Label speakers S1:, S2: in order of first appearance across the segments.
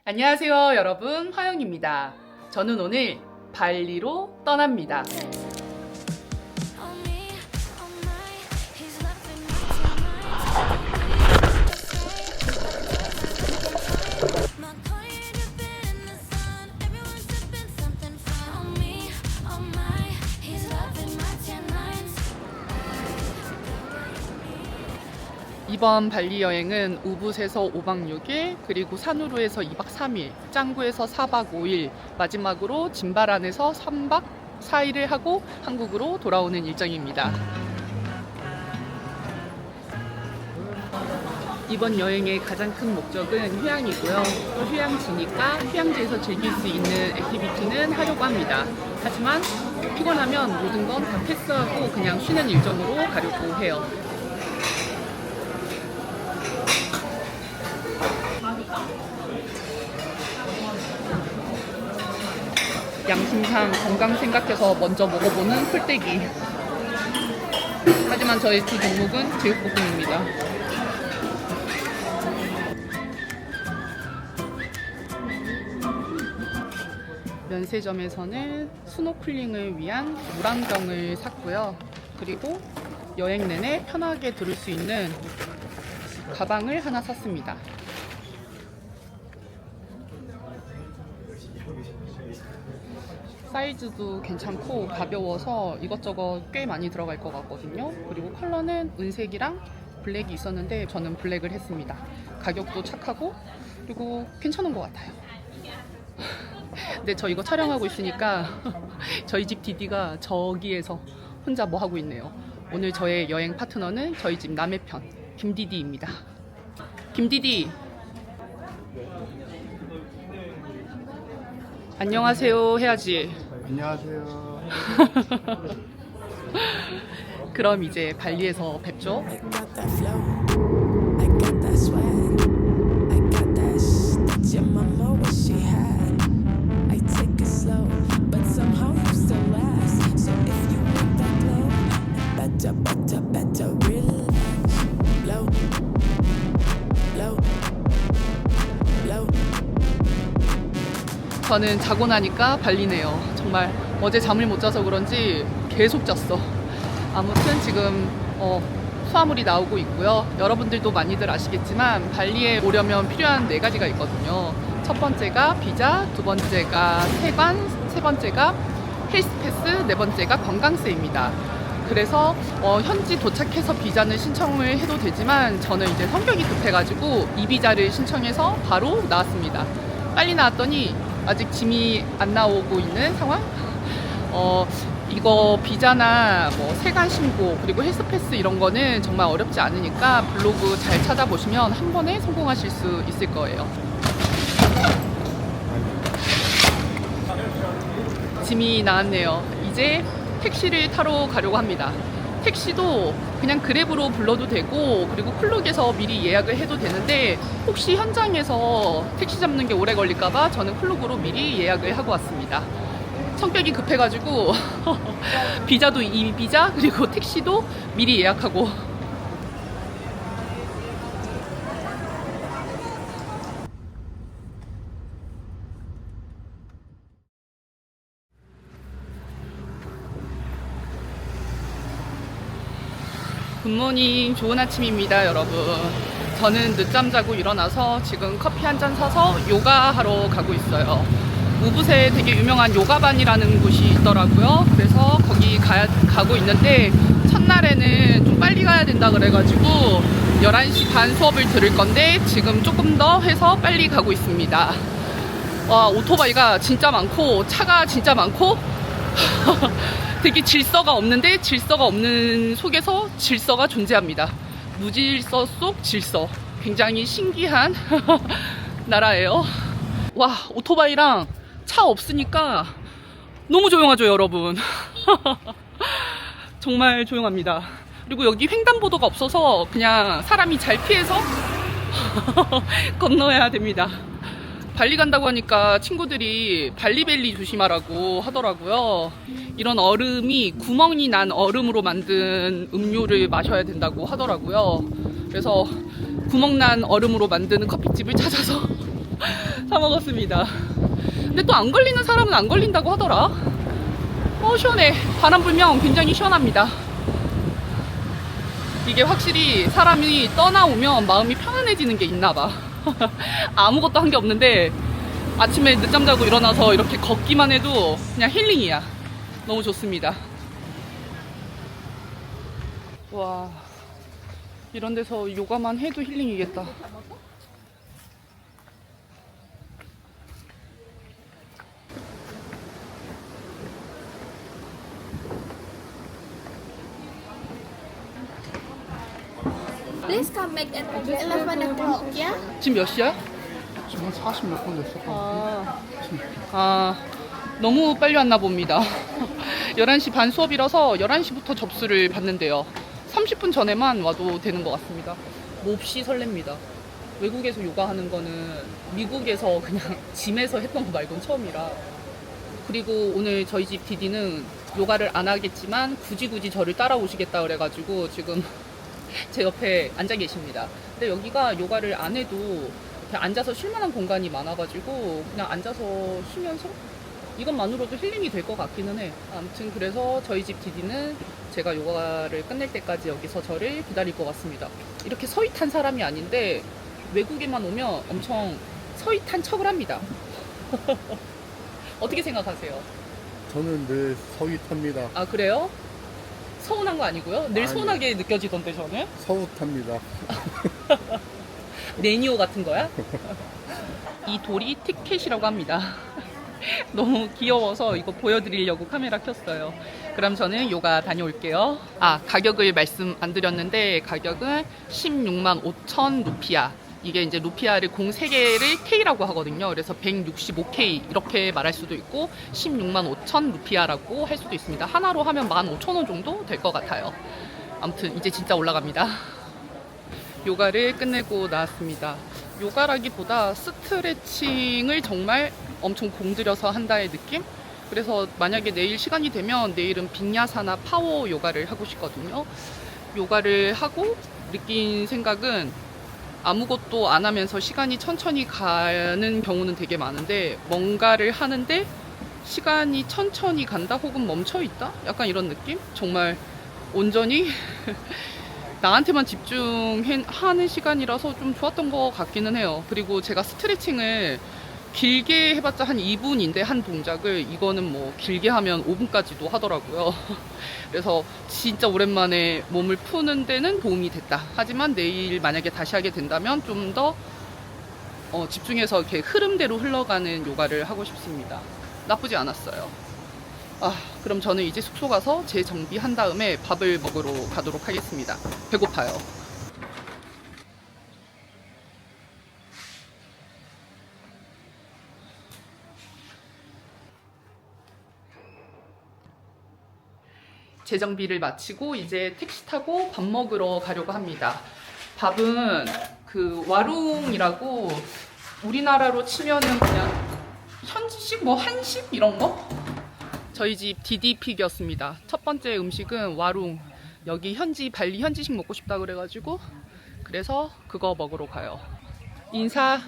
S1: 안녕하세요 여러분, 화영입니다. 저는 오늘 발리로 떠납니다. 이번 발리 여행은 우붓에서 5박 6일, 그리고 사누루에서 2박 3일, 짱구에서 4박 5일, 마지막으로 짐바란에서 3박 4일을 하고 한국으로 돌아오는 일정입니다. 이번 여행의 가장 큰 목적은 휴양이고요. 또 휴양지니까 휴양지에서 즐길 수 있는 액티비티는 하려고 합니다. 하지만 피곤하면 모든 건 다 패스하고 그냥 쉬는 일정으로 가려고 해요. 양심상 건강 생각해서 먼저 먹어보는 풀떼기. 하지만 저의 주 종목은 제육볶음입니다. 면세점에서는 스노클링을 위한 물안경을 샀고요. 그리고 여행 내내 편하게 들을 수 있는 가방을 하나 샀습니다. 사이즈도 괜찮고 가벼워서 이것저것 꽤 많이 들어갈 것 같거든요. 그리고 컬러는 은색이랑 블랙이 있었는데 저는 블랙을 했습니다. 가격도 착하고 그리고 괜찮은 것 같아요. 근데 저 이거 촬영하고 있으니까 저희 집 디디가 저기에서 혼자 뭐 하고 있네요. 오늘 저의 여행 파트너는 저희 집 남의 편 김디디입니다. 김디디, 안녕하세요 해야지.
S2: 안녕하세요.
S1: 그럼 이제 발리에서 뵙죠. 저는 자고 나니까 발리네요. 정말 어제 잠을 못 자서 그런지 계속 잤어. 아무튼 지금 수화물이 나오고 있고요. 여러분들도 많이들 아시겠지만 발리에 오려면 필요한 4가지가 있거든요. 첫 번째가 비자, 두 번째가 세관, 세 번째가 헬스패스, 네 번째가 관광세입니다. 그래서 현지 도착해서 비자는 신청을 해도 되지만 저는 이제 성격이 급해가지고 이 비자를 신청해서 바로 나왔습니다. 빨리 나왔더니 아직 짐이 안 나오고 있는 상황? 이거 비자나 뭐 세관 신고 그리고 헬스패스 이런 거는 정말 어렵지 않으니까 블로그 잘 찾아보시면 한 번에 성공하실 수 있을 거예요. 짐이 나왔네요. 이제 택시를 타러 가려고 합니다. 택시도 그냥 그랩으로 불러도 되고 그리고 클룩에서 미리 예약을 해도 되는데 혹시 현장에서 택시 잡는 게 오래 걸릴까봐 저는 클룩으로 미리 예약을 하고 왔습니다. 성격이 급해가지고 비자도 이미 비자 그리고 택시도 미리 예약하고. 굿모닝, 좋은 아침입니다 여러분. 저는 늦잠 자고 일어나서 지금 커피 한 잔 사서 요가 하러 가고 있어요. 우붓에 되게 유명한 요가반이라는 곳이 있더라고요. 그래서 거기 가고 있는데 첫날에는 좀 빨리 가야 된다 그래가지고 11시 반 수업을 들을 건데 지금 조금 더 해서 빨리 가고 있습니다. 와, 오토바이가 진짜 많고 차가 진짜 많고 되게 질서가 없는데 질서가 없는 속에서 질서가 존재합니다. 무질서 속 질서. 굉장히 신기한 나라예요. 와, 오토바이랑 차 없으니까 너무 조용하죠 여러분. 정말 조용합니다. 그리고 여기 횡단보도가 없어서 그냥 사람이 잘 피해서 건너야 됩니다. 발리 간다고 하니까 친구들이 발리벨리 조심하라고 하더라고요. 이런 얼음이 구멍이 난 얼음으로 만든 음료를 마셔야 된다고 하더라고요. 그래서 구멍난 얼음으로 만드는 커피집을 찾아서 사 먹었습니다. 근데 또 안 걸리는 사람은 안 걸린다고 하더라. 시원해. 바람 불면 굉장히 시원합니다. 이게 확실히 사람이 떠나오면 마음이 편안해지는 게 있나 봐. 아무것도 한 게 없는데 아침에 늦잠 자고 일어나서 이렇게 걷기만 해도 그냥 힐링이야. 너무 좋습니다. 와, 이런 데서 요가만 해도 힐링이겠다.
S2: Please come back at 11 o'clock, yeah?
S1: 지금 몇 시야?
S3: 지금 한 40 몇 분 됐어.
S1: 너무 빨리 왔나 봅니다. 11시 반 수업이라서 11시부터 접수를 받는데요. 30분 전에만 와도 되는 것 같습니다. 몹시 설렙니다. 외국에서 요가하는 거는 미국에서 그냥 짐에서 했던 거 말고는 처음이라. 그리고 오늘 저희 집 디디는 요가를 안 하겠지만 굳이 저를 따라오시겠다 그래가지고 지금 제 옆에 앉아 계십니다. 근데 여기가 요가를 안 해도 그냥 앉아서 쉴 만한 공간이 많아가지고 그냥 앉아서 쉬면서 이것만으로도 힐링이 될 것 같기는 해. 아무튼 그래서 저희 집 디디는 제가 요가를 끝낼 때까지 여기서 저를 기다릴 것 같습니다. 이렇게 서윗한 사람이 아닌데 외국에만 오면 엄청 서윗한 척을 합니다. 어떻게 생각하세요?
S3: 저는 늘 서윗합니다.
S1: 아, 그래요? 서운한 거 아니고요? 늘
S3: 아니요.
S1: 서운하게 느껴지던데 저는?
S3: 서웃합니다.
S1: 네니오 같은 거야? 이 돌이 티켓이라고 합니다. 너무 귀여워서 이거 보여드리려고 카메라 켰어요. 그럼 저는 요가 다녀올게요. 가격을 말씀 안 드렸는데 가격은 16만 5천 루피아. 이게 이제 루피아를 공 3개를 K라고 하거든요. 그래서 165K 이렇게 말할 수도 있고 16만 5천 루피아라고 할 수도 있습니다. 하나로 하면 15,000원 정도 될 것 같아요. 아무튼 이제 진짜 올라갑니다. 요가를 끝내고 나왔습니다. 요가라기보다 스트레칭을 정말 엄청 공들여서 한다의 느낌? 그래서 만약에 내일 시간이 되면 내일은 빈야사나 파워 요가를 하고 싶거든요. 요가를 하고 느낀 생각은 아무것도 안 하면서 시간이 천천히 가는 경우는 되게 많은데 뭔가를 하는데 시간이 천천히 간다 혹은 멈춰 있다? 약간 이런 느낌? 정말 온전히 나한테만 집중하는 시간이라서 좀 좋았던 것 같기는 해요. 그리고 제가 스트레칭을 길게 해봤자 한 2분인데 한 동작을 이거는 뭐 길게 하면 5분까지도 하더라고요. 그래서 진짜 오랜만에 몸을 푸는 데는 도움이 됐다. 하지만 내일 만약에 다시 하게 된다면 좀 더 집중해서 이렇게 흐름대로 흘러가는 요가를 하고 싶습니다. 나쁘지 않았어요. 그럼 저는 이제 숙소 가서 재정비한 다음에 밥을 먹으러 가도록 하겠습니다. 배고파요. 재정비를 마치고 이제 택시 타고 밥 먹으러 가려고 합니다. 밥은 그 와룽이라고 우리나라로 치면은 그냥 현지식 뭐 한식 이런 거? 저희 집 디디픽이었습니다. 첫 번째 음식은 와룽. 여기 발리 현지식 먹고 싶다 그래가지고 그래서 그거 먹으러 가요. 인사.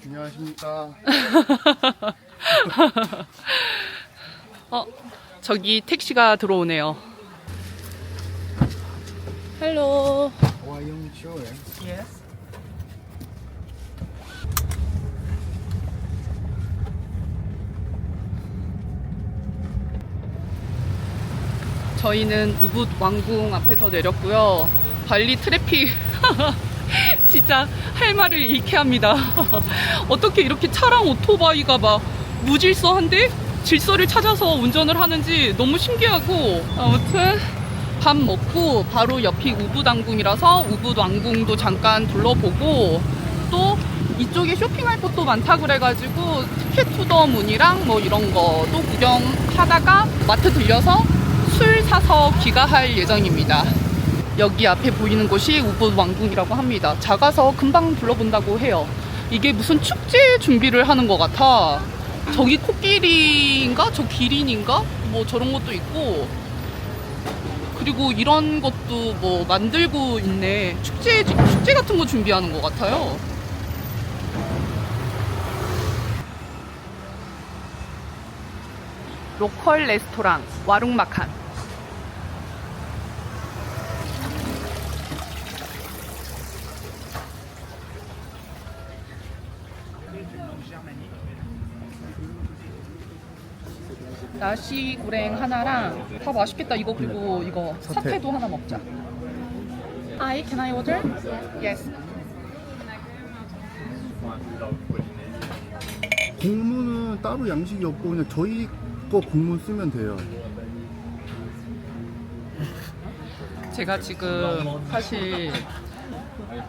S3: 안녕하십니까.
S1: 저기 택시가 들어오네요. 헬로.
S3: 와영쇼에.
S1: Yes. 저희는 우붓 왕궁 앞에서 내렸고요. 발리 트래픽 진짜 할 말을 잃게 합니다. 어떻게 이렇게 차랑 오토바이가 막 무질서한데 질서를 찾아서 운전을 하는지 너무 신기하고, 아무튼 밥 먹고 바로 옆이 우붓 왕궁이라서 우붓 왕궁도 잠깐 둘러보고, 또 이쪽에 쇼핑할 것도 많다 그래가지고 티켓 투 더 문이랑 뭐 이런 거도 구경하다가 마트 들려서 술 사서 귀가할 예정입니다. 여기 앞에 보이는 곳이 우붓 왕궁이라고 합니다. 작아서 금방 둘러본다고 해요. 이게 무슨 축제 준비를 하는 것 같아. 저기 코끼리인가? 저 기린인가? 뭐 저런 것도 있고, 그리고 이런 것도 뭐 만들고 있네. 축제 같은 거 준비하는 것 같아요. 로컬 레스토랑 와룽마칸. 나시 구랭 하나랑 다 맛있겠다. 이거 그리고 이거 사태도 하나 먹자. Hi, can I order? Yes.
S3: 국물은 따로 양식이 없고 그냥 저희 거 국물 쓰면 돼요.
S1: 제가 지금 사실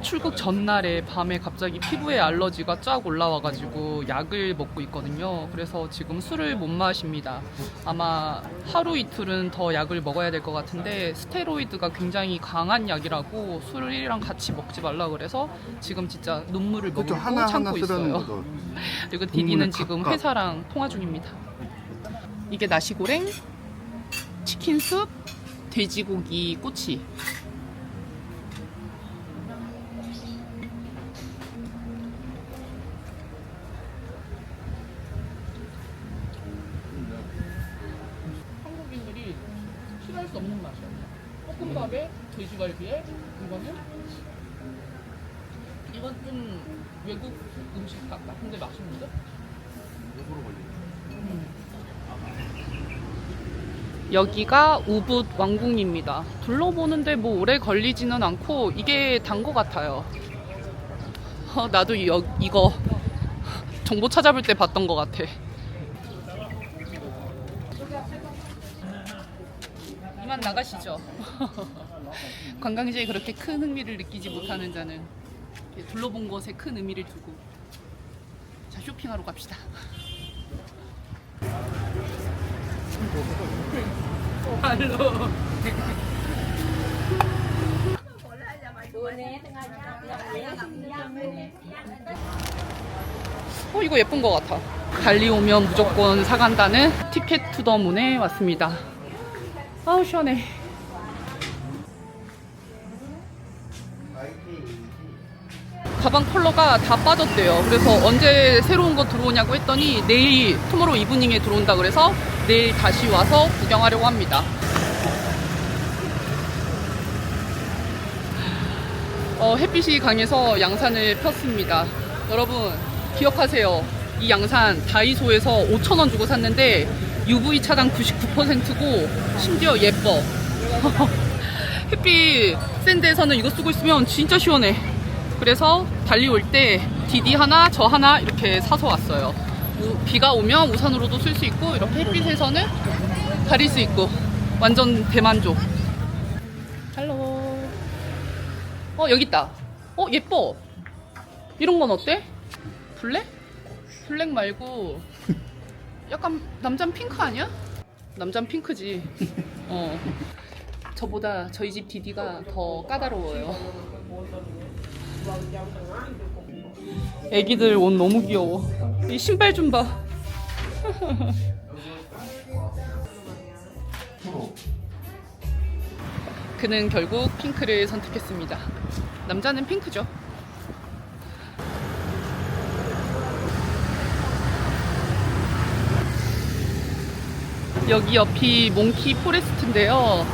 S1: 출국 전날에 밤에 갑자기 피부에 알러지가 쫙 올라와가지고 약을 먹고 있거든요. 그래서 지금 술을 못 마십니다. 아마 하루 이틀은 더 약을 먹어야 될 것 같은데 스테로이드가 굉장히 강한 약이라고 술이랑 같이 먹지 말라 그래서 지금 진짜 눈물을
S3: 그렇죠.
S1: 머금고
S3: 하나
S1: 참고
S3: 쓰라는
S1: 있어요.
S3: 거죠.
S1: 그리고 디디는
S3: 국물에
S1: 지금
S3: 각각.
S1: 회사랑 통화 중입니다. 이게 나시고랭, 치킨숲, 돼지고기 꼬치. 한국인들이 싫어할 수 없는 맛이야. 볶음밥에 돼지갈비에 이건 좀 외국 음식 같은데 맛있는데? 여기가 우붓 왕궁입니다. 둘러보는데 뭐 오래 걸리지는 않고 이게 단 것 같아요. 나도 이거 정보 찾아볼 때 봤던 것 같아. 이만 나가시죠. 관광지에 그렇게 큰 흥미를 느끼지 못하는 자는 둘러본 것에 큰 의미를 두고 자, 쇼핑하러 갑시다. 할로. 이거 예쁜 것 같아. 달리 오면 무조건 사간다는 티켓 투 더 문에 왔습니다. 아우 시원해. 가방 컬러가 다 빠졌대요. 그래서 언제 새로운 거 들어오냐고 했더니 내일 투모로우 이브닝에 들어온다 그래서 내일 다시 와서 구경하려고 합니다. 햇빛이 강해서 양산을 폈습니다. 여러분 기억하세요. 이 양산 다이소에서 5,000원 주고 샀는데 UV 차단 99%고 심지어 예뻐. 햇빛 센 데에서는 이거 쓰고 있으면 진짜 시원해. 그래서 달리 올 때 디디 하나 저 하나 이렇게 사서 왔어요. 비가 오면 우산으로도 쓸 수 있고 이렇게 햇빛에서는 가릴 수 있고 완전 대만족. 할로. 여기 있다. 예뻐. 이런 건 어때? 블랙? 블랙 말고 약간 남잔 핑크 아니야? 남잔 핑크지. 저보다 저희 집 디디가 더 까다로워요. 애기들 옷 너무 귀여워. 이 신발 좀 봐. 그는 결국 핑크를 선택했습니다. 남자는 핑크죠. 여기 옆이 몽키 포레스트인데요.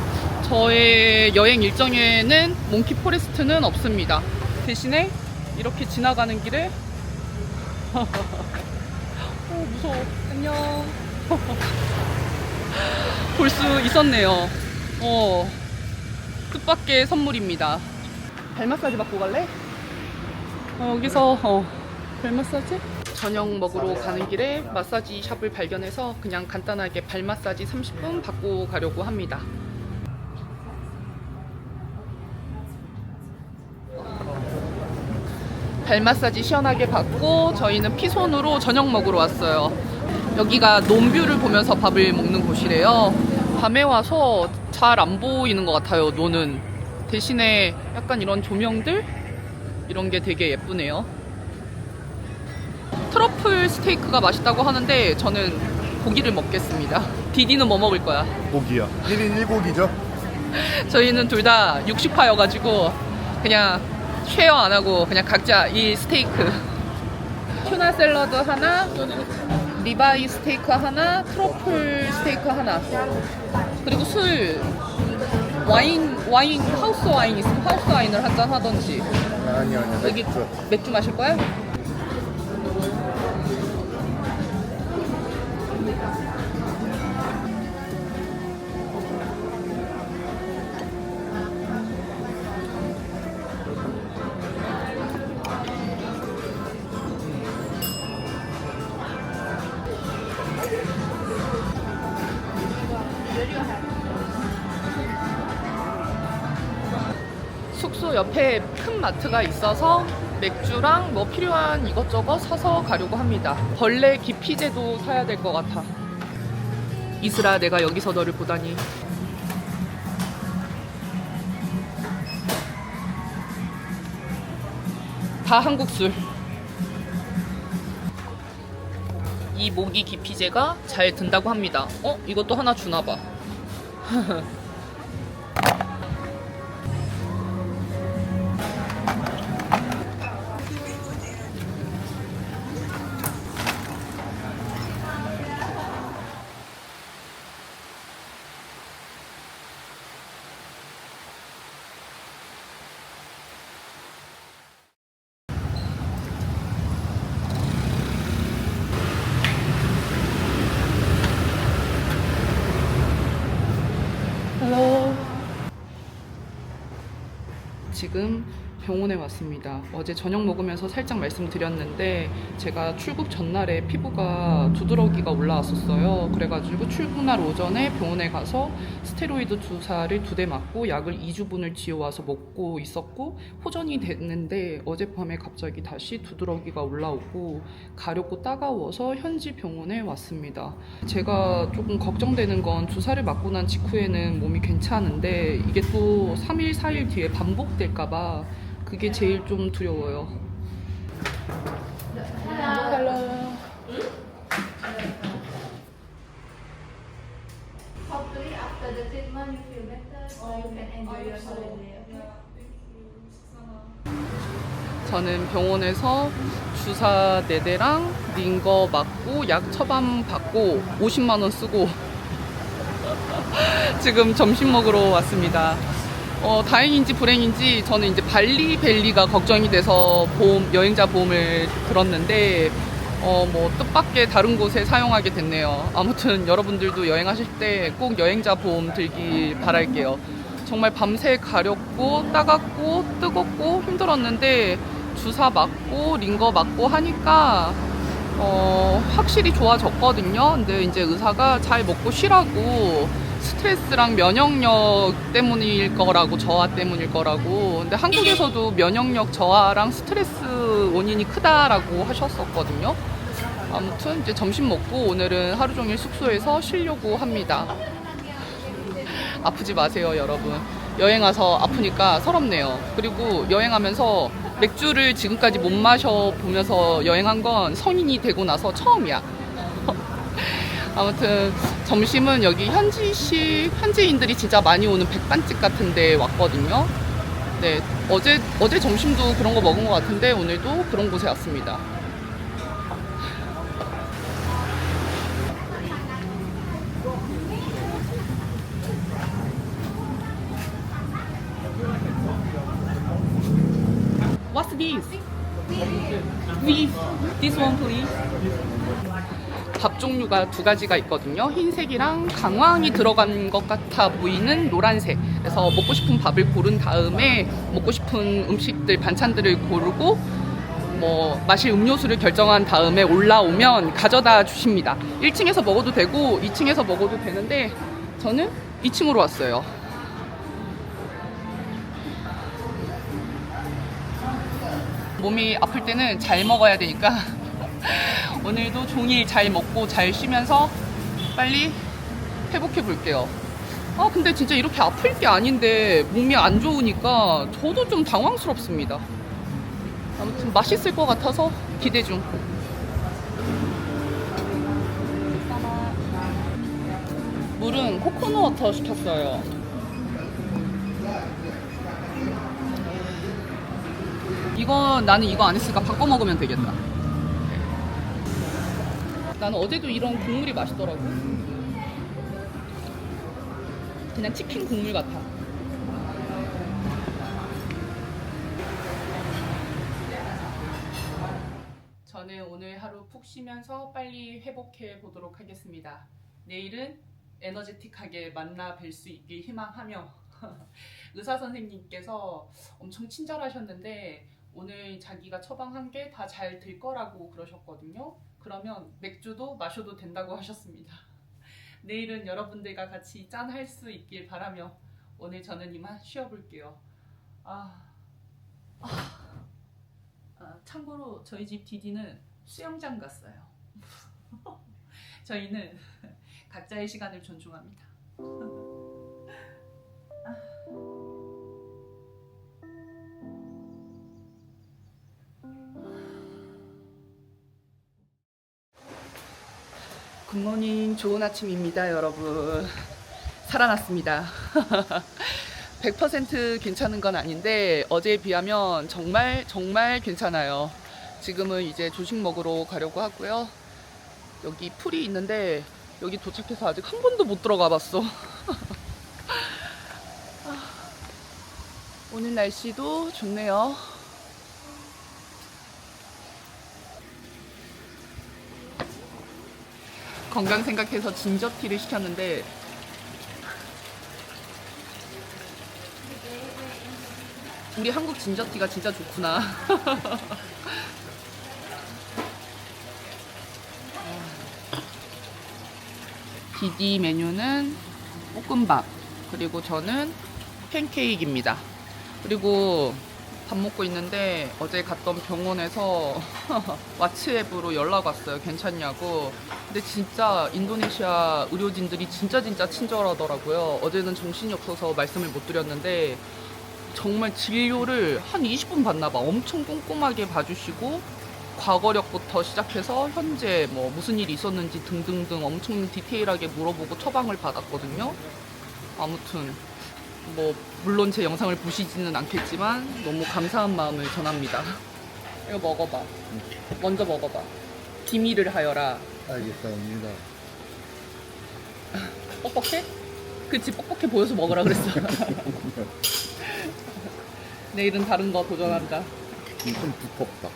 S1: 저의 여행 일정에는 몽키 포레스트는 없습니다. 대신에 이렇게 지나가는 길에 무서워. 안녕. 볼 수 있었네요. 뜻밖의 선물입니다. 발 마사지 받고 갈래? 여기서 발 마사지? 저녁 먹으러 가는 길에 마사지 샵을 발견해서 그냥 간단하게 발 마사지 30분 받고 가려고 합니다. 발 마사지 시원하게 받고 저희는 피손으로 저녁 먹으러 왔어요. 여기가 논뷰를 보면서 밥을 먹는 곳이래요. 밤에 와서 잘 안 보이는 것 같아요. 노는 대신에 약간 이런 조명들 이런 게 되게 예쁘네요. 트러플 스테이크가 맛있다고 하는데 저는 고기를 먹겠습니다. 디디는 뭐 먹을 거야?
S3: 고기야. 1인 1고기죠?
S1: 저희는 둘 다 육식파여가지고 그냥 쉐어 안 하고 그냥 각자 이 스테이크. 튜나 샐러드 하나, 리바이 스테이크 하나, 트러플 스테이크 하나. 그리고 술, 와인, 하우스 와인 있으면 하우스 와인을 한 잔 하던지.
S3: 아니요.
S1: 여기 맥주 마실 거야? 숙소 옆에 큰 마트가 있어서 맥주랑 뭐 필요한 이것저것 사서 가려고 합니다. 벌레 기피제도 사야 될 것 같아. 이슬아, 내가 여기서 너를 보다니. 다 한국 술. 이 모기 기피제가 잘 든다고 합니다. 이것도 하나 주나 봐. 헬로. 지금 병원에 왔습니다. 어제 저녁 먹으면서 살짝 말씀드렸는데 제가 출국 전날에 피부가 두드러기가 올라왔었어요. 그래가지고 출국날 오전에 병원에 가서 스테로이드 주사를 2대 맞고 약을 2주분을 지어와서 먹고 있었고 호전이 됐는데 어젯밤에 갑자기 다시 두드러기가 올라오고 가렵고 따가워서 현지 병원에 왔습니다. 제가 조금 걱정되는 건 주사를 맞고 난 직후에는 몸이 괜찮은데 이게 또 3일, 4일 뒤에 반복될까봐 그게 제일 좀 두려워요. Hello.
S2: Hopefully after the treatment you feel better so you can enjoy your holiday.
S1: 저는 병원에서 주사 4대랑 링거 맞고 약 처방 받고 50만 원 쓰고 지금 점심 먹으러 왔습니다. 다행인지 불행인지 저는 이제 발리벨리가 걱정이 돼서 여행자 보험을 들었는데 뭐 뜻밖의 다른 곳에 사용하게 됐네요. 아무튼 여러분들도 여행하실 때 꼭 여행자 보험 들기 바랄게요. 정말 밤새 가렵고 따갑고 뜨겁고 힘들었는데 주사 맞고 링거 맞고 하니까 확실히 좋아졌거든요. 근데 이제 의사가 잘 먹고 쉬라고 스트레스랑 면역력 때문일 거라고 저하 때문일 거라고. 근데 한국에서도 면역력 저하랑 스트레스 원인이 크다라고 하셨었거든요. 아무튼 이제 점심 먹고 오늘은 하루 종일 숙소에서 쉬려고 합니다. 아프지 마세요, 여러분. 여행 와서 아프니까 서럽네요. 그리고 여행하면서 맥주를 지금까지 못 마셔보면서 여행한 건 성인이 되고 나서 처음이야. 아무튼 점심은 여기 현지인들이 진짜 많이 오는 백반집 같은 데 왔거든요. 네, 어제 점심도 그런 거 먹은 것 같은데 오늘도 그런 곳에 왔습니다. What's this? Beef. This one please. 밥 종류가 2가지가 있거든요. 흰색이랑 강황이 들어간 것 같아 보이는 노란색. 그래서 먹고 싶은 밥을 고른 다음에 먹고 싶은 음식들, 반찬들을 고르고 뭐 마실 음료수를 결정한 다음에 올라오면 가져다 주십니다. 1층에서 먹어도 되고 2층에서 먹어도 되는데 저는 2층으로 왔어요. 몸이 아플 때는 잘 먹어야 되니까 오늘도 종일 잘 먹고 잘 쉬면서 빨리 회복해 볼게요. 근데 진짜 이렇게 아플 게 아닌데 몸이 안 좋으니까 저도 좀 당황스럽습니다. 아무튼 맛있을 것 같아서 기대 중. 물은 코코넛 워터 시켰어요. 나는 이거 안 했으니까 바꿔 먹으면 되겠다. 나는 어제도 이런 국물이 맛있더라고. 그냥 치킨 국물 같아. 저는 오늘 하루 푹 쉬면서 빨리 회복해 보도록 하겠습니다. 내일은 에너제틱하게 만나 뵐 수 있길 희망하며 의사 선생님께서 엄청 친절하셨는데 오늘 자기가 처방한 게 다 잘 될 거라고 그러셨거든요. 그러면 맥주도 마셔도 된다고 하셨습니다. 내일은 여러분들과 같이 짠할 수 있길 바라며 오늘 저는 이만 쉬어볼게요. 참고로 저희 집 디디는 수영장 갔어요. 저희는 각자의 시간을 존중합니다. 굿모닝, 좋은 아침입니다, 여러분. 살아났습니다. 100% 괜찮은 건 아닌데 어제에 비하면 정말 괜찮아요. 지금은 이제 조식 먹으러 가려고 하고요. 여기 풀이 있는데 여기 도착해서 아직 한 번도 못 들어가 봤어. 오늘 날씨도 좋네요. 건강 생각해서 진저티를 시켰는데 우리 한국 진저티가 진짜 좋구나. 디디 메뉴는 볶음밥, 그리고 저는 팬케이크입니다. 그리고 밥 먹고 있는데 어제 갔던 병원에서 왓츠앱으로 연락 왔어요. 괜찮냐고. 근데 진짜 인도네시아 의료진들이 진짜 친절하더라고요. 어제는 정신이 없어서 말씀을 못 드렸는데 정말 진료를 한 20분 받나 봐. 엄청 꼼꼼하게 봐주시고 과거력부터 시작해서 현재 뭐 무슨 일이 있었는지 등등등 엄청 디테일하게 물어보고 처방을 받았거든요. 아무튼 뭐 물론 제 영상을 보시지는 않겠지만 너무 감사한 마음을 전합니다. 이거 먹어봐. 먼저 먹어봐. 비밀을 하여라.
S3: 알겠습니다.
S1: 뻑뻑해? 그치, 뻑뻑해 보여서 먹으라 그랬어. 내일은 다른 거 도전한다.
S3: 좀 두껍다.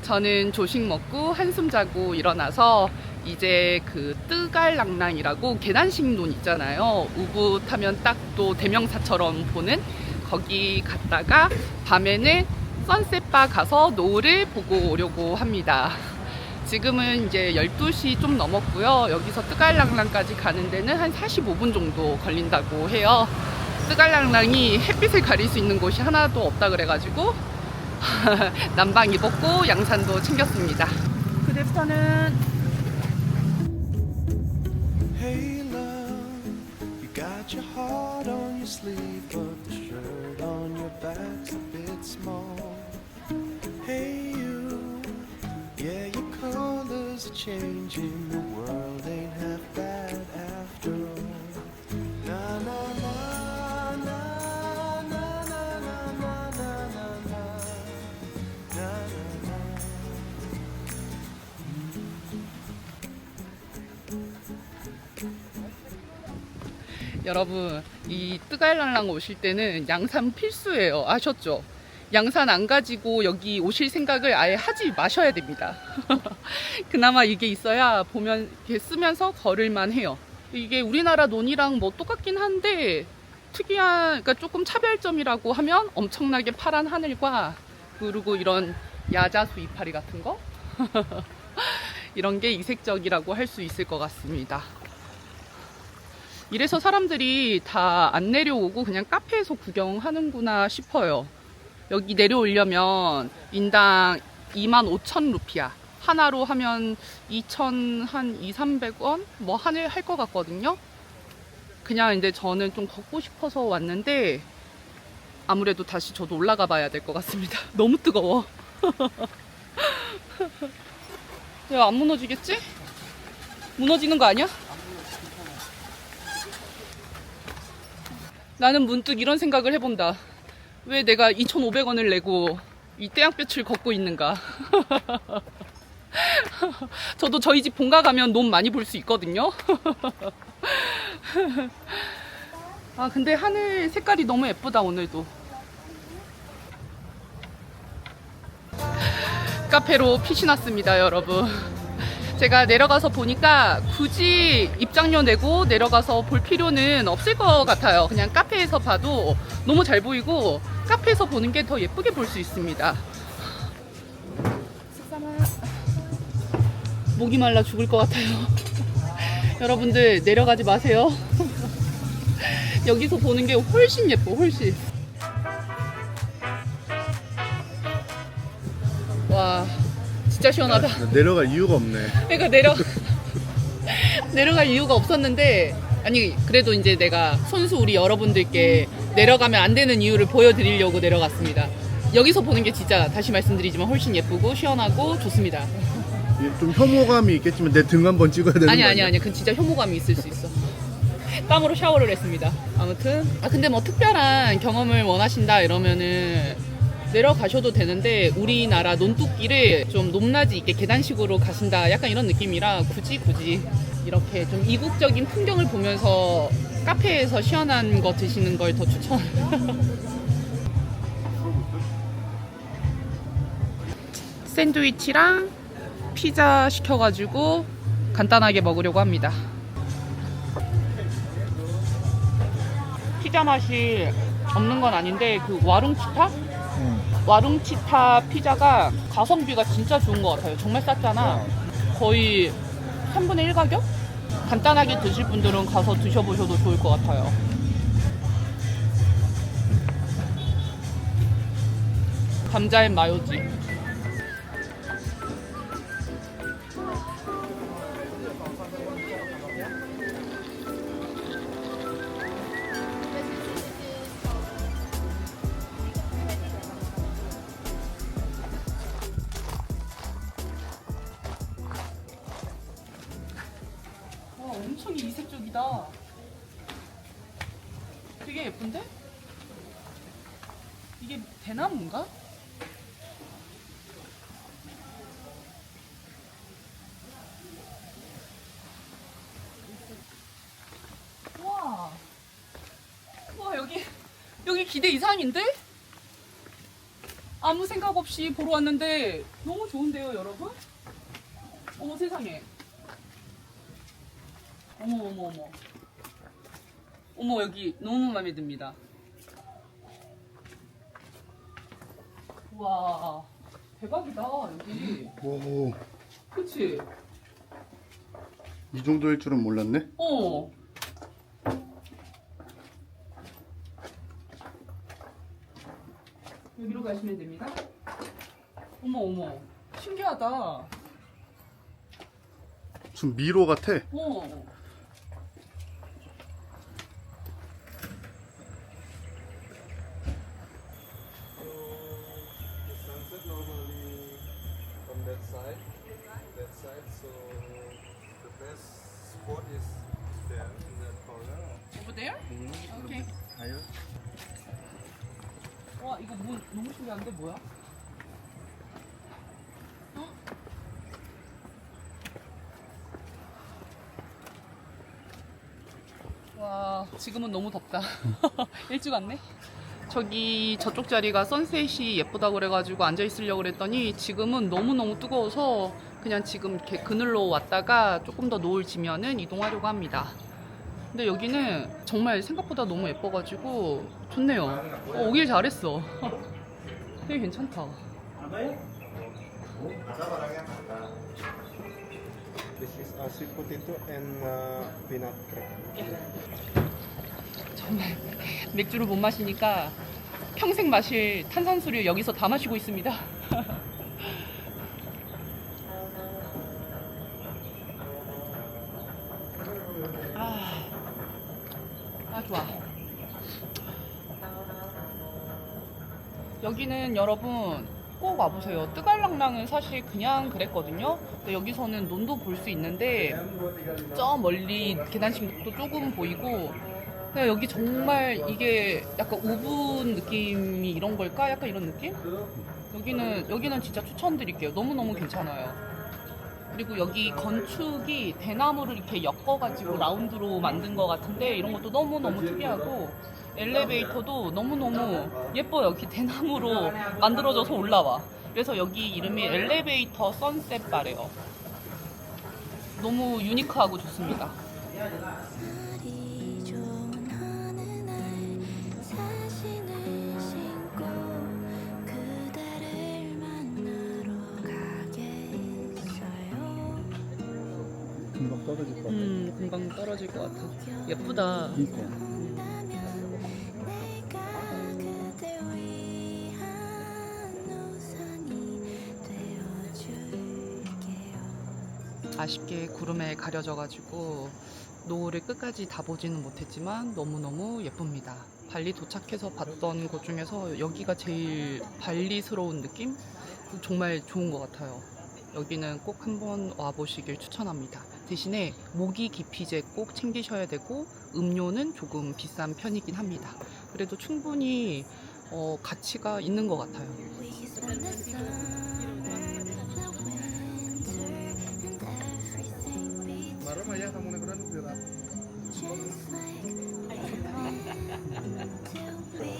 S1: 저는 조식 먹고 한숨 자고 일어나서 이제 그 뜨갈랑랑이라고 계단식 논 있잖아요. 우붓 하면 딱 또 대명사처럼 보는 거기 갔다가 밤에는 선셋바 가서 노을을 보고 오려고 합니다. 지금은 이제 12시 좀 넘었고요. 여기서 뜨갈랑랑까지 가는 데는 한 45분 정도 걸린다고 해요. 뜨갈랑랑이 햇빛을 가릴 수 있는 곳이 하나도 없다 그래가지고 난방 입었고 양산도 챙겼습니다. 굿애프터는
S4: Hey love, you got your heart on your sleeve, but the shirt on your back's a bit small. Hey you, yeah your colors are changing, the world ain't half bad after all. Na na na na na na na na na na na na.
S1: 여러분, 이 뜨갈랄랑 오실 때는 양산 필수예요. 아셨죠? 양산 안 가지고 여기 오실 생각을 아예 하지 마셔야 됩니다. 그나마 이게 있어야 보면 이렇게 쓰면서 걸을만 해요. 이게 우리나라 논이랑 뭐 똑같긴 한데 특이한, 그러니까 조금 차별점이라고 하면 엄청나게 파란 하늘과 그리고 이런 야자수 이파리 같은 거 이런 게 이색적이라고 할 수 있을 것 같습니다. 이래서 사람들이 다 안 내려오고 그냥 카페에서 구경하는구나 싶어요. 여기 내려오려면 인당 25,000루피아, 하나로 하면 2,300원 뭐 할 것 같거든요. 그냥 근데 저는 좀 걷고 싶어서 왔는데 아무래도 다시 저도 올라가 봐야 될 것 같습니다. 너무 뜨거워. 왜 안 무너지겠지? 무너지는 거 아니야? 나는 문득 이런 생각을 해본다. 왜 내가 2,500원을 내고 이 태양빛을 걷고 있는가. 저도 저희 집 본가 가면 놈 많이 볼 수 있거든요. 아 근데 하늘 색깔이 너무 예쁘다 오늘도. 카페로 핏이 났습니다 여러분. 제가 내려가서 보니까 굳이 입장료 내고 내려가서 볼 필요는 없을 것 같아요. 그냥 카페에서 봐도 너무 잘 보이고 카페에서 보는 게 더 예쁘게 볼 수 있습니다. 목이 말라 죽을 것 같아요. 여러분들 내려가지 마세요. 여기서 보는 게 훨씬 예뻐 훨씬. 와 진짜 시원하다.
S3: 내려갈 이유가 없네.
S1: 그러니까 내려갈 이유가 없었는데, 아니 그래도 이제 내가 손수 우리 여러분들께 내려가면 안 되는 이유를 보여드리려고 내려갔습니다. 여기서 보는 게 진짜 다시 말씀드리지만 훨씬 예쁘고 시원하고 좋습니다.
S3: 좀 혐오감이 있겠지만 내 등 한번 찍어야 되는 거 아니야?
S1: 아니 그건 진짜 혐오감이 있을 수 있어. 땀으로 샤워를 했습니다. 아무튼 근데 뭐 특별한 경험을 원하신다 이러면은 내려가셔도 되는데, 우리나라 논뚝길을 좀 높낮이 있게 계단식으로 가신다 약간 이런 느낌이라 굳이 이렇게 좀 이국적인 풍경을 보면서 카페에서 시원한 거 드시는 걸 더 추천. 샌드위치랑 피자 시켜가지고 간단하게 먹으려고 합니다. 피자 맛이 없는 건 아닌데 그 와룽치타? 와룽치타 피자가 가성비가 진짜 좋은 것 같아요. 정말 쌌잖아. 거의 3분의 1 가격? 간단하게 드실 분들은 가서 드셔보셔도 좋을 것 같아요. 감자의 마요지. 엄청 이색적이다. 되게 예쁜데? 이게 대나무인가? 와 여기 기대 이상인데? 아무 생각 없이 보러 왔는데 너무 좋은데요 여러분? 어머 세상에. 어머 여기 너무 마음에 듭니다. 와 대박이다 여기.
S3: 오,
S1: 그치?
S3: 이 정도일 줄은 몰랐네.
S1: 여기로 가시면 됩니다. 어머 신기하다.
S3: 좀 미로 같아.
S1: Over there? 오케이. 와 이거 뭐 너무 신기한데 뭐야? 와 지금은 너무 덥다. 일찍 왔네. 저쪽 자리가 선셋이 예쁘다고 그래가지고 앉아있으려고 그랬더니 지금은 너무너무 뜨거워서 그냥 지금 이렇게 그늘로 왔다가 조금 더 노을 지면은 이동하려고 합니다. 근데 여기는 정말 생각보다 너무 예뻐가지고 좋네요. 오길 잘했어. 되게 괜찮다.
S5: This is a sweet potato and peanut cracker.
S1: 정말 맥주를 못 마시니까 평생 마실 탄산수를 여기서 다 마시고 있습니다. 좋아. 여기는 여러분 꼭 와보세요. 뜨갈랑랑은 사실 그냥 그랬거든요. 근데 여기서는 논도 볼 수 있는데 저 멀리 계단식도 조금 보이고, 근데 여기 정말 이게 약간 우분 느낌이 이런 걸까? 약간 이런 느낌? 여기는 진짜 추천드릴게요. 너무너무 괜찮아요. 그리고 여기 건축이 대나무를 이렇게 엮어가지고 라운드로 만든 것 같은데 이런 것도 너무너무 특이하고 엘리베이터도 너무너무 예뻐요. 이렇게 대나무로 만들어져서 올라와. 그래서 여기 이름이 엘리베이터 선셋 바래요. 너무 유니크하고 좋습니다.
S6: 날이 좋은 어느 날 사진을 신고 그대를 만나러 가겠어요.
S3: 금방 떨어질 것 같아.
S1: 금방 떨어질 것 같아. 예쁘다.
S3: 그러니까.
S6: 온다면 내가 그댈 위한 우산이 되어줄게요.
S1: 아쉽게 구름에 가려져가지고 노을을 끝까지 다 보지는 못했지만 너무너무 예쁩니다. 발리 도착해서 봤던 곳 중에서 여기가 제일 발리스러운 느낌? 정말 좋은 것 같아요. 여기는 꼭 한번 와보시길 추천합니다. 대신에 모기 기피제 꼭 챙기셔야 되고 음료는 조금 비싼 편이긴 합니다. 그래도 충분히 가치가 있는 것 같아요.
S6: We spend the summer, the winter, and everything between.
S3: Marah ya kamu naik berat.
S6: Just like we meant to be.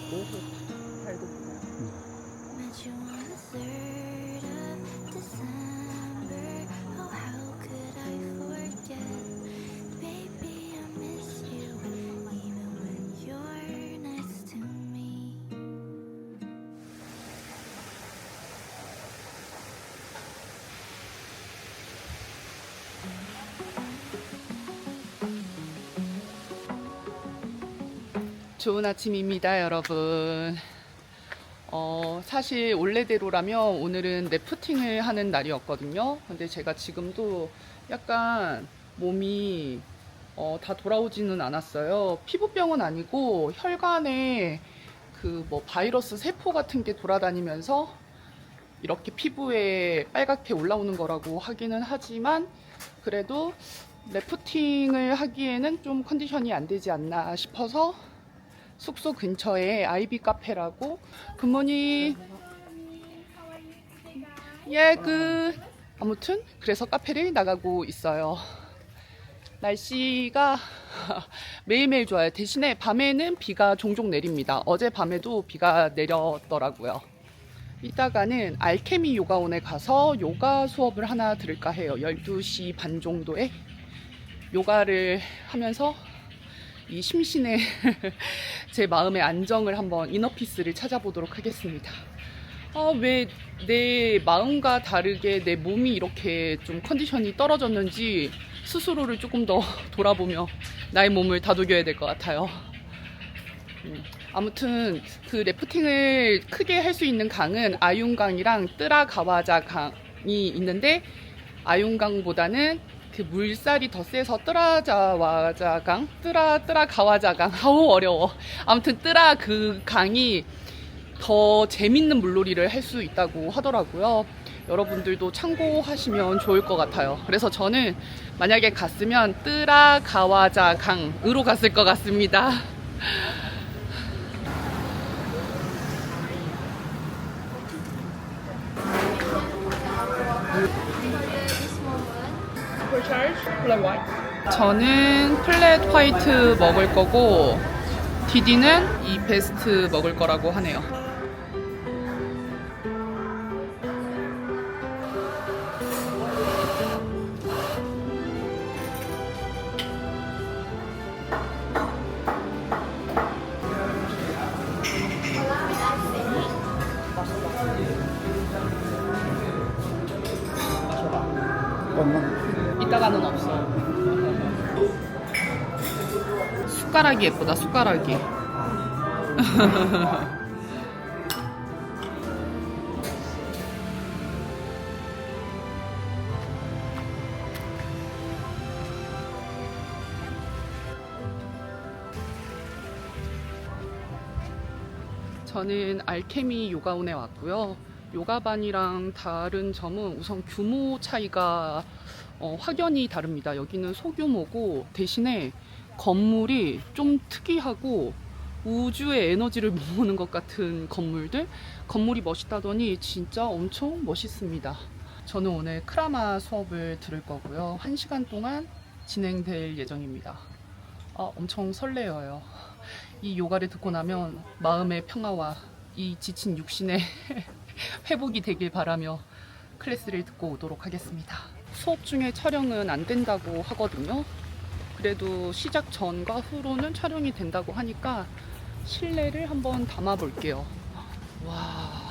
S6: Met you on the 3rd of December. Oh, how could I forget? Baby, I miss you even when you're next to me.
S1: 좋은 아침입니다, 여러분. 사실 원래대로라면 오늘은 래프팅을 하는 날이었거든요. 근데 제가 지금도 약간 몸이 다 돌아오지는 않았어요. 피부병은 아니고 혈관에 그 뭐 바이러스 세포 같은 게 돌아다니면서 이렇게 피부에 빨갛게 올라오는 거라고 하기는 하지만 그래도 래프팅을 하기에는 좀 컨디션이 안 되지 않나 싶어서 숙소 근처에 아이비 카페라고 굿모닝 아무튼 그래서 카페를 나가고 있어요. 날씨가 매일매일 좋아요. 대신에 밤에는 비가 종종 내립니다. 어제 밤에도 비가 내렸더라고요. 이따가는 알케미 요가원에 가서 요가 수업을 하나 들을까 해요. 12시 반 정도에 요가를 하면서 이 심신의 제 마음의 안정을 한번 이너피스를 찾아보도록 하겠습니다. 왜 내 마음과 다르게 내 몸이 이렇게 좀 컨디션이 떨어졌는지 스스로를 조금 더 돌아보며 나의 몸을 다독여야 될 것 같아요. 아무튼 그 래프팅을 크게 할 수 있는 강은 아윤강이랑 뜨라가와자 강이 있는데 아윤강보다는 그 물살이 더 세서 뜨라가와자강 아우 어려워. 아무튼 뜨라 그 강이 더 재밌는 물놀이를 할 수 있다고 하더라고요. 여러분들도 참고하시면 좋을 것 같아요. 그래서 저는 만약에 갔으면 뜨라가와자 강으로 갔을 것 같습니다. 저는 플랫 화이트 먹을 거고 디디는 이 베스트 먹을 거라고 하네요. 이따가는 없어. 숟가락이 예쁘다, 숟가락이. 저는 알케미 요가원에 왔고요. 요가반이랑 다른 점은 우선 규모 차이가 확연히 다릅니다. 여기는 소규모고 대신에 건물이 좀 특이하고 우주의 에너지를 모으는 것 같은 건물들. 건물이 멋있다더니 진짜 엄청 멋있습니다. 저는 오늘 크라마 수업을 들을 거고요. 1시간 동안 진행될 예정입니다. 엄청 설레어요. 이 요가를 듣고 나면 마음의 평화와 이 지친 육신의 회복이 되길 바라며 클래스를 듣고 오도록 하겠습니다. 수업 중에 촬영은 안 된다고 하거든요. 그래도 시작 전과 후로는 촬영이 된다고 하니까 실내를 한번 담아 볼게요. 와.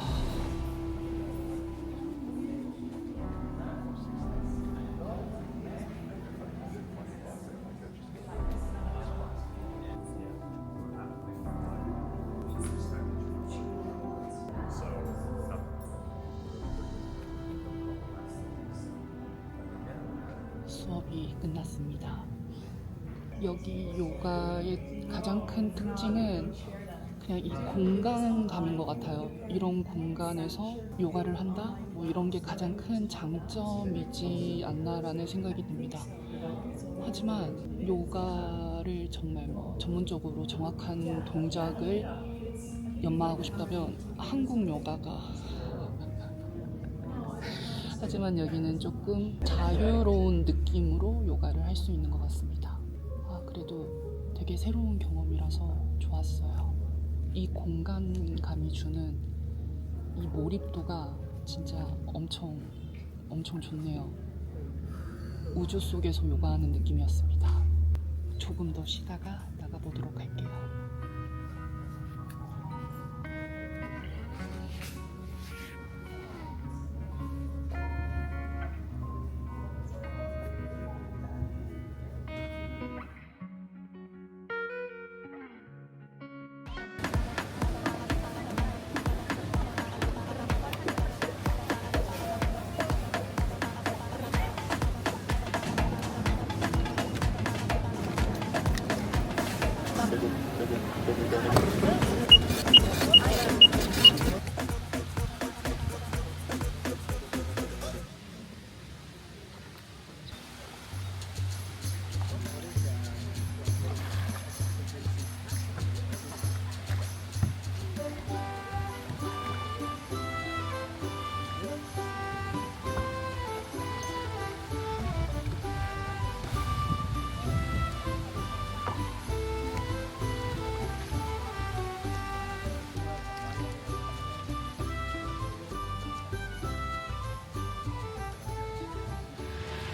S1: 수업이 끝났습니다. 여기 요가의 가장 큰 특징은 그냥 이 공간감인 것 같아요. 이런 공간에서 요가를 한다? 뭐 이런 게 가장 큰 장점이지 않나라는 생각이 듭니다. 하지만 요가를 정말 전문적으로 정확한 동작을 연마하고 싶다면 한국 요가가 하지만 여기는 조금 자유로운 느낌으로 요가를 할 수 있는 것 같습니다. 그래도 되게 새로운 경험이라서 좋았어요. 이 공간감이 주는 이 몰입도가 진짜 엄청 좋네요. 우주 속에서 요가하는 느낌이었습니다. 조금 더 쉬다가 나가보도록 할게요.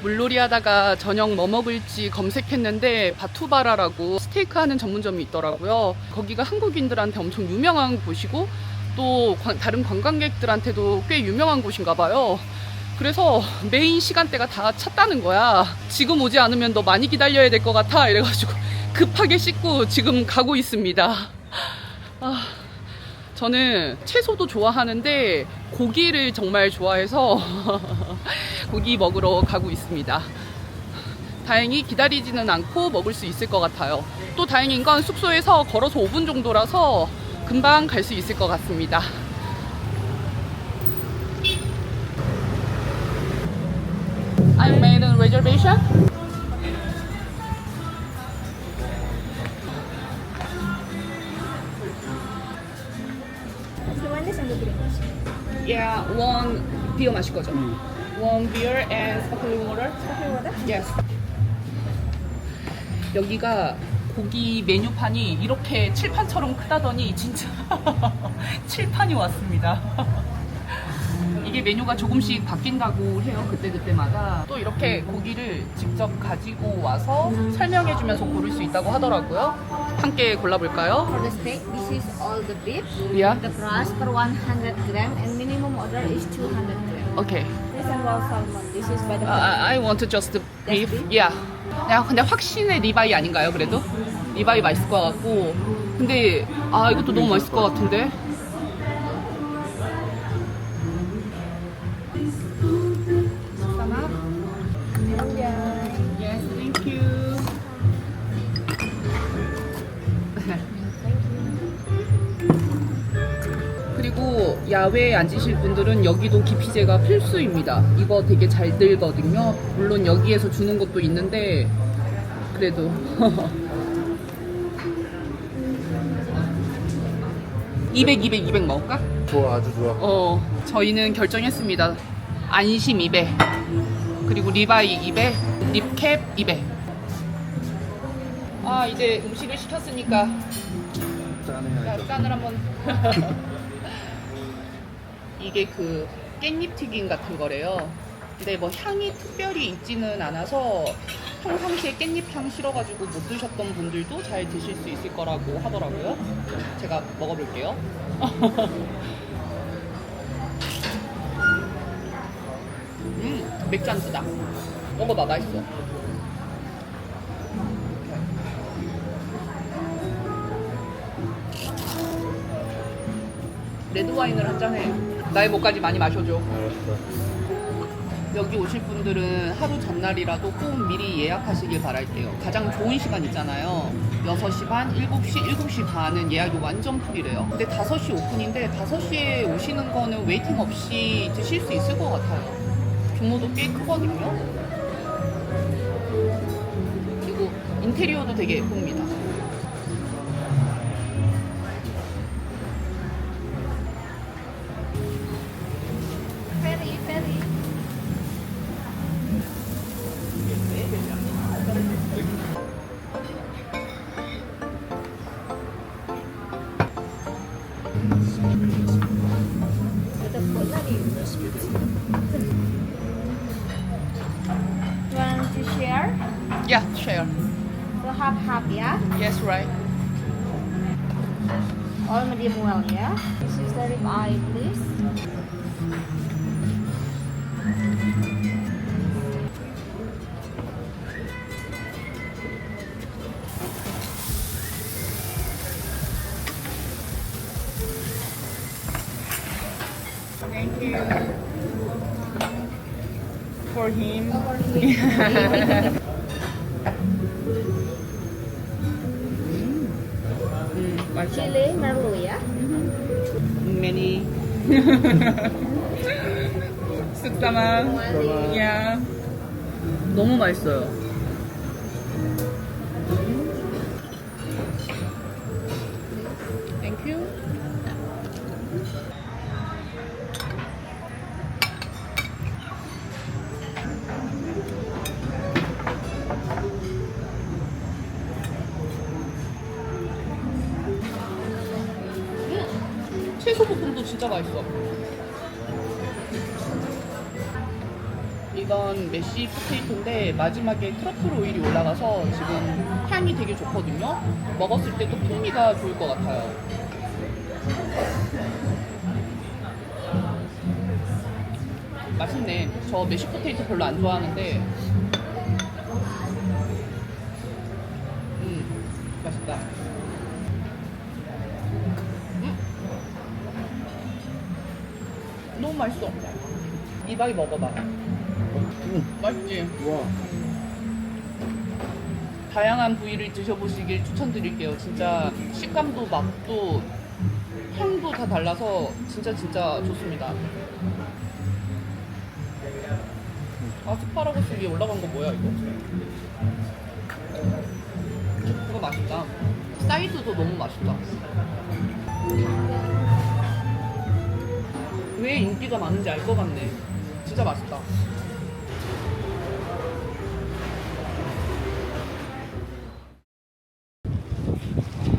S1: 물놀이 하다가 저녁 뭐 먹을지 검색했는데 바투바라라고 스테이크 하는 전문점이 있더라고요. 거기가 한국인들한테 엄청 유명한 곳이고 또 다른 관광객들한테도 꽤 유명한 곳인가 봐요. 그래서 메인 시간대가 다 찼다는 거야. 지금 오지 않으면 너 많이 기다려야 될 것 같아 이래가지고 급하게 씻고 지금 가고 있습니다. 저는 채소도 좋아하는데 고기를 정말 좋아해서 고기 먹으러 가고 있습니다. 다행히 기다리지는 않고 먹을 수 있을 것 같아요. 또 다행인 건 숙소에서 걸어서 5분 정도라서 금방 갈 수 있을 것 같습니다. I made a reservation. Yeah, one beer 마실 거죠? One beer and sparkling water. Sparkling water? Yes. 여기가 고기 메뉴판이 이렇게 칠판처럼 크다더니 진짜 칠판이 왔습니다. 이게 메뉴가 조금씩 바뀐다고 해요. 그때마다. 또 이렇게 고기를 직접 가지고 와서 설명해주면서 고를 수 있다고 하더라고요. 함께 골라볼까요?
S2: For the steak, this is all the beef.
S1: Yeah.
S2: The price per 100 gram and minimum order is 200 gram.
S1: Okay.
S2: This and raw salmon. This is by the
S1: I want just beef.
S2: beef?
S1: Yeah. 근데 확신의 리바이 아닌가요? 그래도 리바이 맛있을 것 같고. 근데 이것도 너무 맛있을 것 같은데. Yes, thank you. 그리고 야외에 앉으실 분들은 여기도 기피제가 필수입니다. 이거 되게 잘 들거든요. 물론 여기에서 주는 것도 있는데 그래도 200 먹을까?
S3: 좋아, 아주 좋아.
S1: 저희는 결정했습니다. 안심 200, 그리고 리바이 200, 립캡 200. 아, 이제 음식을 시켰으니까
S3: 짠해야죠.
S1: 짠을 한번. 이게 그 깻잎 튀김 같은 거래요. 근데 뭐 향이 특별히 있지는 않아서 평상시에 깻잎 향 싫어가지고 못 드셨던 분들도 잘 드실 수 있을 거라고 하더라고요. 제가 먹어볼게요. 맥주 안주다. 먹어봐, 맛있어. 레드 와인을 한 잔해. 나의 목까지 많이 마셔줘.
S3: 알았어.
S1: 여기 오실 분들은 하루 전날이라도 꼭 미리 예약하시길 바랄게요. 가장 좋은 시간 있잖아요. 6시 반, 7시, 7시 반은 예약이 완전 풀이래요. 근데 5시 오픈인데 5시에 오시는 거는 웨이팅 없이 드실 수 있을 것 같아요. 규모도 꽤 크거든요. 그리고 인테리어도 되게 예쁩니다.
S2: Want to share?
S1: Yeah, share.
S2: So half, yeah?
S1: Yes, right.
S2: All medium well, yeah? This is the rib eye, please.
S1: Thank you. For him. 맛있어.
S2: Chili, merlot, yeah?
S1: Many. 쓱사마. 야. 너무 맛있어요. Thank you. 채소 볶음도 진짜 맛있어. 이건 메쉬 포테이토인데 마지막에 트러플 오일이 올라가서 지금 향이 되게 좋거든요. 먹었을 때도 풍미가 좋을 것 같아요. 맛있네. 저 메쉬 포테이토 별로 안 좋아하는데 맛있다. 너무 맛있어. 이바이 먹어봐. 맛있지?
S3: 와.
S1: 다양한 부위를 드셔보시길 추천드릴게요. 진짜 식감도 맛도 향도 다 달라서 진짜 좋습니다. 아스파라거스 위에 올라간 거 뭐야 이거? 이거 맛있다. 사이드도 너무 맛있다. 왜 인기가 많은지 알 것 같네. 진짜 맛있다.